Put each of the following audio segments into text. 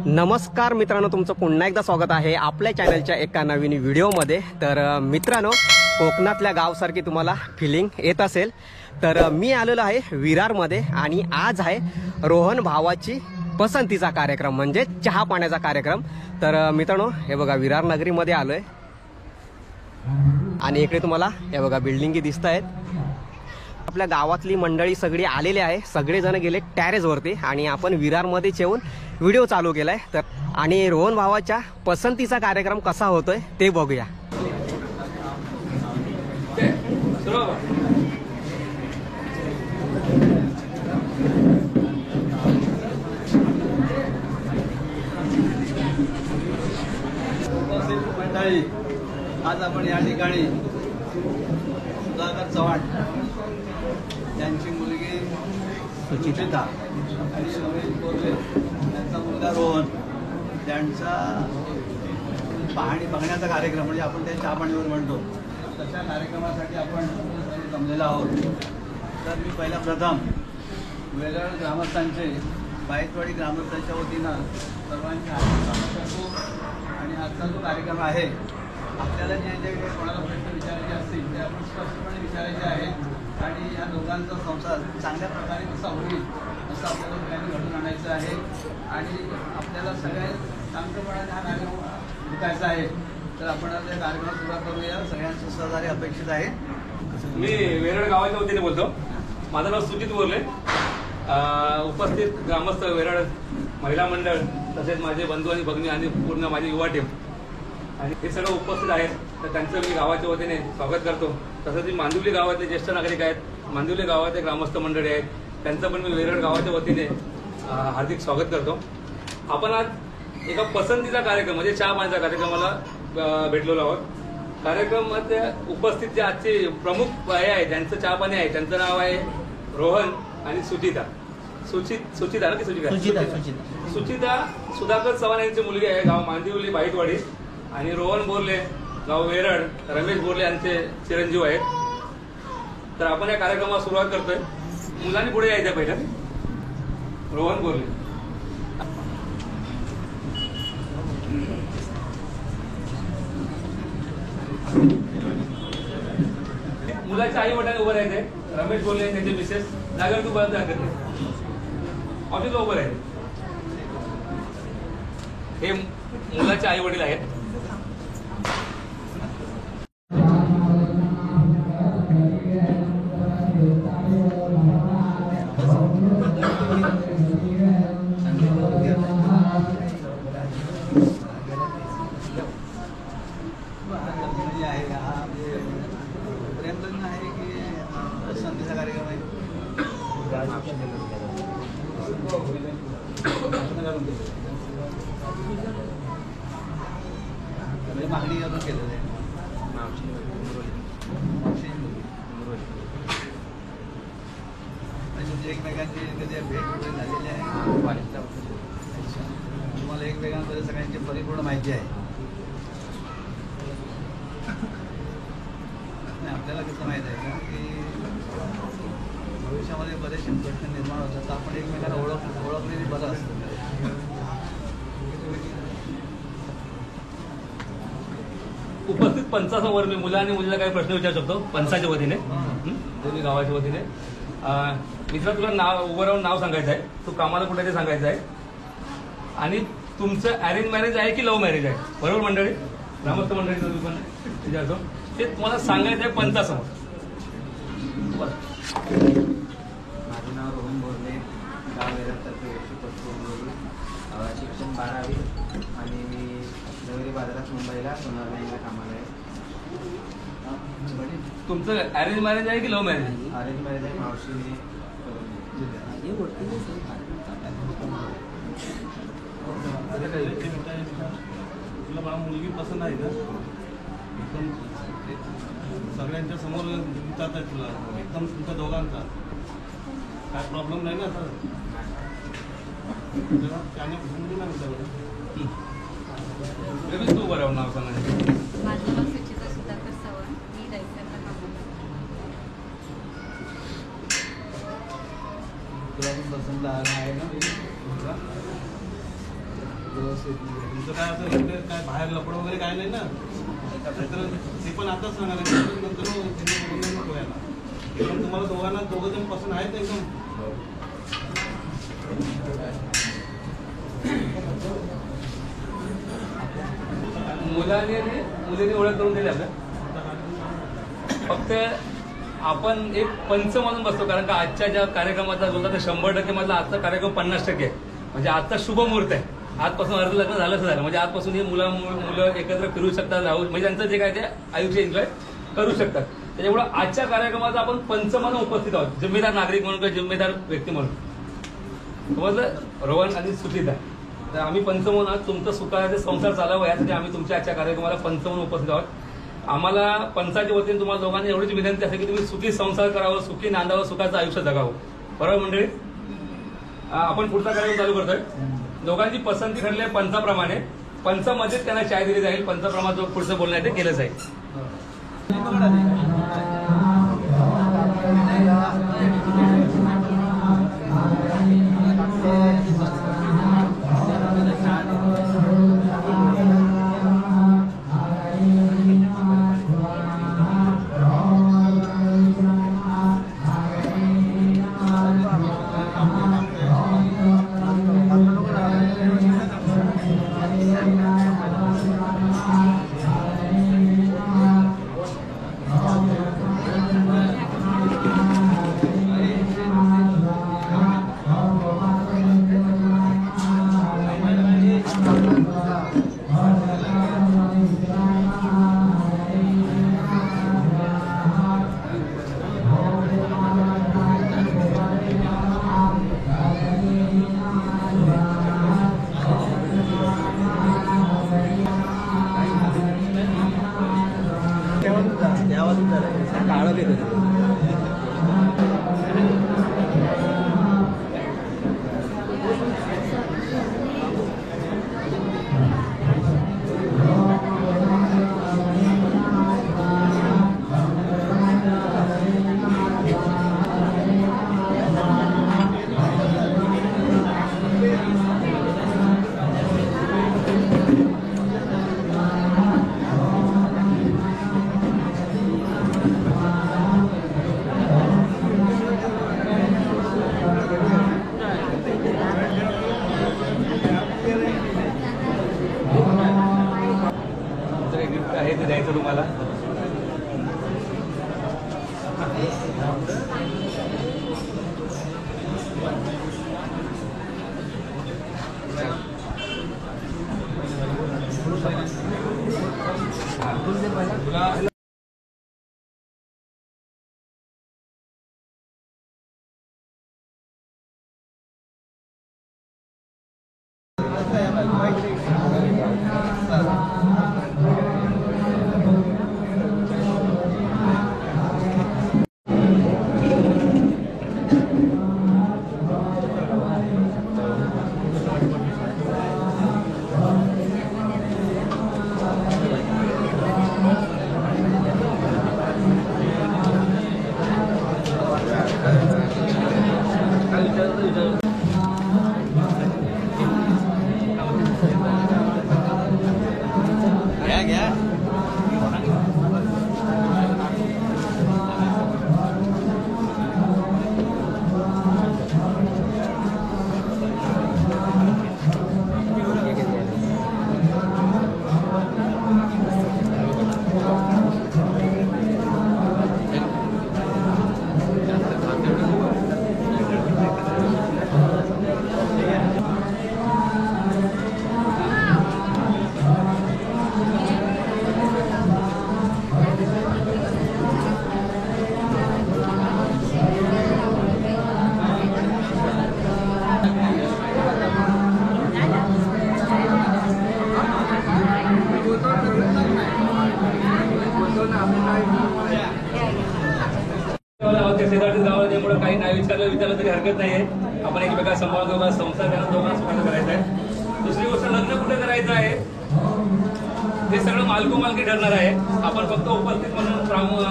नमस्कार मित्रांनो, तुमचं पुन्हा एकदा स्वागत आहे आपल्या चॅनलच्या एका नवीन व्हिडिओमध्ये। तर मित्रांनो, कोकणातल्या गावसारखी तुम्हाला फिलिंग येत असेल तर मी आलेलो आहे विरारमध्ये आणि आज आहे रोहन भावाची पसंतीचा कार्यक्रम म्हणजे चहा पाण्याचा कार्यक्रम। तर मित्रांनो, हे बघा विरार नगरीमध्ये आलोय आणि इकडे तुम्हाला हे बघा बिल्डिंगी दिसत आहेत। आपल्या गावातली मंडळी सगळी आलेली आहे, सगळेजण गेले टॅरेसवरती आणि आपण विरारमध्येच येऊन व्हिडिओ चालू केलाय। तर आणि रोहन भावाच्या पसंतीचा कार्यक्रम कसा होतोय ते बघूया। आज आपण या ठिकाणी सुधाकर चव्हाण यांची मुलगी सुचिता आणि रमेश बोरले त्यांचा मुलगा रोहन यांचा पाहणी बघण्याचा कार्यक्रम म्हणजे आपण त्या चहा पाणीवर म्हणतो तशा कार्यक्रमासाठी आपण जमलेलो आहोत। तर मी पहिला प्रथम वेगळ ग्रामस्थांचे बाईतवाडी ग्रामस्थांच्या वतीनं सर्वांचे आभार करतो। आणि आजचा जो कार्यक्रम आहे आपल्याला जे जे कोणाला प्रश्न विचारायचे असतील ते आपण स्पष्टपणे विचारायचे आहेत आणि या दोघांचा संसार चांगल्या प्रकारे कसा होईल असं आपल्याला सगळ्यांनी घडून आणायचं आहे आणि आपल्याला सगळ्या शांतपणाने हा कार्यक्रम शिकायचा आहे। तर आपण आता या कार्यक्रमात सुरुवात करूया। सगळ्यांचं सहकार्य अपेक्षित आहे। मी वेरळ गावाच्या वतीने बोलतो। माझं नाव सुजित बोरले। उपस्थित ग्रामस्थ, वेरळ महिला मंडळ तसेच माझे बंधू आणि भगिनी आणि पूर्ण माझी युवा टीम आणि हे सगळं उपस्थित आहेत तर त्यांचं मी गावाच्या वतीने स्वागत करतो। तसंच मांदिवली गावातले ज्येष्ठ नागरिक आहेत, मांदिवली गावातले ग्रामस्थ मंडळी आहेत, त्यांचं पण मी वेरळ गावाच्या वतीने हार्दिक स्वागत करतो। आपण आज एका पसंतीचा कार्यक्रम म्हणजे चहा पाण्याचा कार्यक्रमाला भेटलेलो आहोत। कार्यक्रमात उपस्थित जे आजचे प्रमुख हे आहे ज्यांचं चहा पाणी आहे त्यांचं नाव आहे रोहन आणि सुचिता सुचिता ना की सुचिता सुधाकर चव्हाण यांची मुलगी आहे, गाव मांदिवली बाईतवाडी। आणि रोहन बोरले गाव वेरळ, रमेश बोरले यांचे चिरंजीव आहेत। तर आपण या कार्यक्रमाला सुरुवात करतोय। मुलांनी पुढे यायचं पहिलं। रोहन बोरले, मुलाच्या आई वडिलांनी उभं राहायचंय। रमेश बोरले त्यांचे मिसेस जागर तू बंद करते ऑफिसला उभं राहायचं। हे मुलाचे आई वडील आहेत। मागणी करून केलेलं आहे एकमेकांची कधी भेट झालेली आहे। तुम्हाला एकमेकांमध्ये सगळ्यांची परिपूर्ण माहिती आहे। आपल्याला कसं माहित आहे का की भविष्यामध्ये बरेचसे प्रश्न निर्माण होतात तर आपण एकमेकांना ओळखलेली बरं असतं। उपस्थित पंचासमोर मी मुला आणि मुलीला काही प्रश्न विचारू शकतो पंचाच्या वतीने, दोन्ही गावाच्या वतीने। मित्रा, तुला नाव उभं राहून नाव सांगायचं आहे, तू कामाला कुठे ते सांगायचं आहे आणि तुमचं अरेंज मॅरेज आहे की लव्ह मॅरेज आहे, बरोबर मंडळी? ग्रामस्थ मंडळी तुम्ही पण विचारतो ते तुम्हाला सांगायचं आहे पंचासमोर। माझं नाव रोहन बोरले, गाव वेरळतर्फे शिक्षण 12वी आणि मी नगरी बाजारात मुंबईला सोनार बँकला कामाला आहे। तुमचं अरेंज मॅरेज आहे की लव्ह मॅरेज? अरेंज मॅरेज आहे, मावशीने तुला मला मुलगी पसंत आहे का? एकदम सगळ्यांच्या समोर विचारताय तुला, एकदम तुमच्या दोघांचा काय प्रॉब्लेम नाही ना सर? तेव्हा त्याने मुलीला विचारलं. तू बरोबर नाव सांगा. माझं नाव सुचिता सुधाकर चव्हाण. मी रायसरला कामाला तुला पण पसंत आहे ना व्यवस्थित. तुमचं काय असं इकडे काय बाहेर लपड वगैरे काय नाही ना. नाहीतर ते पण आताच सांगायला नंतर नको यायला. एकदम तुम्हाला दोघांना दोघं जण पसंत आहेत एकदम. मुलीने ओळख करून दिली आपल्या. फक्त आपण एक पंच म्हणून बसतो, कारण का आजच्या ज्या कार्यक्रमाचा बोलता ते 100% मधला आजचा कार्यक्रम 50% आहे. म्हणजे आजचा शुभ मुहूर्त आहे. आजपासून अर्ध लग्न झालंच झालं. म्हणजे आजपासून हे मुलं एकत्र फिरू शकतात, राहू, म्हणजे त्यांचं जे काय ते आयुष्य एन्जॉय करू शकतात. त्याच्यामुळे आजच्या कार्यक्रमाचा आपण पंच म्हणून उपस्थित आहोत, जिम्मेदार नागरिक म्हणून किंवा जिम्मेदार व्यक्ती म्हणून. समजलं? रोहन आणि सुचिता. तर आम्ही पंच म्हणून आज तुमचं सुखाचे संसार चालावं यासाठी आम्ही तुमच्या आजच्या कार्यक्रमाला पंच म्हणून उपस्थित आहोत. आम्हाला पंचाच्या वतीने तुम्हाला दोघांनी एवढीच विनंती असेल की तुम्ही सुखी संसार करावं, सुखी नांदावं, सुखाचं आयुष्य जगावं. बरोबर मंडळी? आपण पुढचा कार्यक्रम चालू करतोय. दोघांची पसंती ठरली आहे पंचाप्रमाणे. पंचामध्येच त्यांना चाय दिली जाईल. पंचाप्रमाणे जो पुढचं बोलणं आहे ते केलं जाईल. आहे ते द्यायचं तुम्हाला. तुला शेजारच्या गावाला त्यामुळे काही नाही विचारलं तरी हरकत नाहीये. आपण एकमेकाला सांभाळून दोघांना संसार करणं, दोघांना सुखानं करायचं आहे. दुसरी गोष्ट लग्न कुठे करायचं आहे ते सगळं मालको मालकी ठरणार आहे. आपण फक्त उपस्थित म्हणून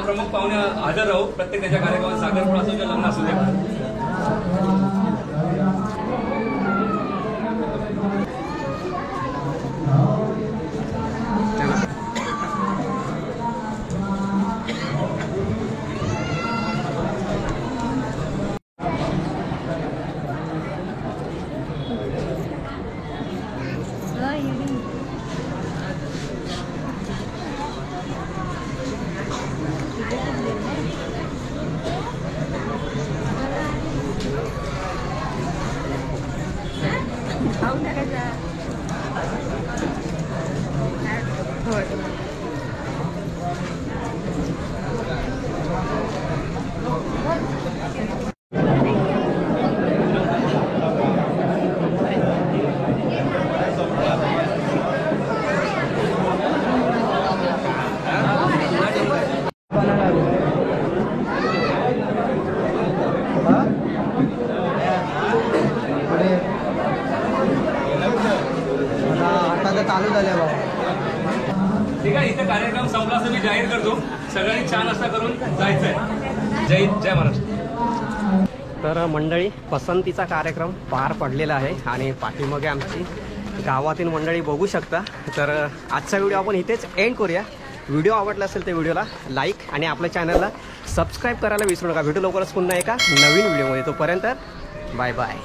प्रमुख पाहुणे हजर राहू प्रत्येक त्याच्या कार्यक्रमात. साखरपुडा असू द्या, लग्न असू द्या. चालू झाले बाबा. ठीक आहे, इथे कार्यक्रम संपला असं मी जाहीर करतो. सगळ्यांनी छान असा करून जायचंय. जय हिंद, जय महाराष्ट्र. तर मंडळी, पसंतीचा कार्यक्रम पार पडलेला आहे आणि पाठीमागे आमची गावातील मंडळी बघू शकता. तर आजचा व्हिडिओ आपण इथेच एंड करूया. व्हिडिओ आवडला असेल तर व्हिडिओला लाईक आणि आपल्या चॅनलला सबस्क्राईब करायला विसरू नका. भेटू लवकरच पुन्हा एका नवीन व्हिडिओमध्ये. तोपर्यंत बाय बाय.